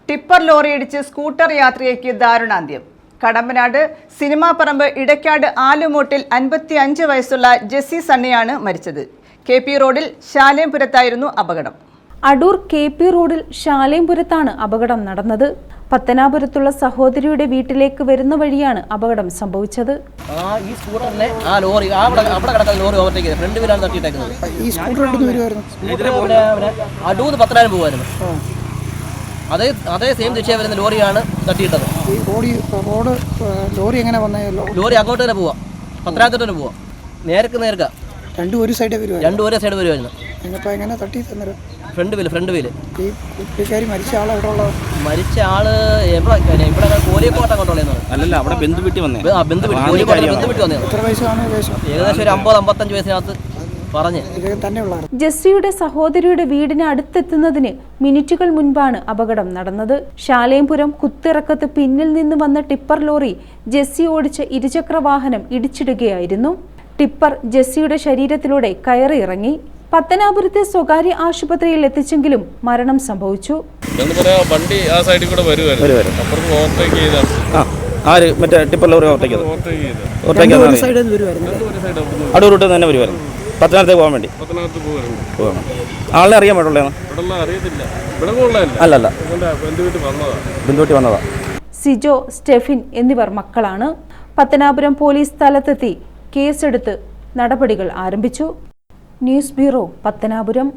Tipper ലോറിയിടിച്ച് scooter യാത്രികയ്ക്ക് ദാരുണാന്ത്യം. കടമ്പനാട് സിനിമാപ്പറമ്പ് ഇടയ്ക്കാട് ആലുമൂട്ടിൽ 55 വയസ്സുള്ള Jessy സണ്ണിയാണ് മരിച്ചത്. KP റോഡിൽ ശാലേംപുരത്തായിരുന്നു അപകടം. അടൂർ KP റോഡിൽ ശാലേംപുരത്താണ് അപകടം നടന്നത്. പത്തനാപുരത്തുള്ള സഹോദരിയുടെ വീട്ടിലേക്ക് വരുന്ന വഴിയാണ് അപകടം സംഭവിച്ചത്. അതേ സെയിം ദിശയിൽ വരുന്ന ലോറിയാണ് തട്ടിയിട്ടത്. ലോറി എങ്ങനെ വന്നല്ലോ? ലോറി അങ്ങോട്ട് തന്നെ പോവാം, പത്തനാപുരത്തോട്ട് തന്നെ പോവാം. നേർക്ക രണ്ടും ഒരു സൈഡ് വരുമായിരുന്നു. Front wheel. മരിച്ച ആള് ഇവിടെ കോലിയക്കോട്ട അങ്ങോട്ടുള്ളത്. അല്ലല്ല, അവിടെ ബന്ധു വീട്ടിൽ വന്നേ. ഏകദേശം ഒരു 50-55 വയസ്സിനകത്ത് പറഞ്ഞ്. ജെസ്സിയുടെ സഹോദരിയുടെ വീടിന് അടുത്തെത്തുന്നതിന് മിനിറ്റുകൾ മുൻപാണ് അപകടം നടന്നത്. ശാലേംപുരം കുത്തിറക്കത്ത് പിന്നിൽ നിന്ന് വന്ന ടിപ്പർ ലോറി ജെസ്സി ഓടിച്ച ഇരുചക്ര വാഹനം ഇടിച്ചിടുകയായിരുന്നു. ടിപ്പർ ജെസ്സിയുടെ ശരീരത്തിലൂടെ കയറിയിറങ്ങി. പത്തനാപുരത്തെ സ്വകാര്യ ആശുപത്രിയിൽ എത്തിച്ചെങ്കിലും മരണം സംഭവിച്ചു. വണ്ടി ആ സൈഡിൽ കൂടെ അടൂർ റൂട്ടിൽ തന്നെ വരുമായിരുന്നു. പത്തനാപുരത്തേക്ക് പോകാൻ വേണ്ടി. ആളെ അറിയാൻ പാടുള്ളതാണ്. അല്ലല്ല, ബന്ധുവീട്ടിൽ വന്നതാ. സിജോ, സ്റ്റെഫിൻ എന്നിവർ മക്കളാണ്. പത്തനാപുരം പോലീസ് സ്ഥലത്തെത്തി കേസെടുത്ത് നടപടികൾ ആരംഭിച്ചു. News bureau, Pathanapuram.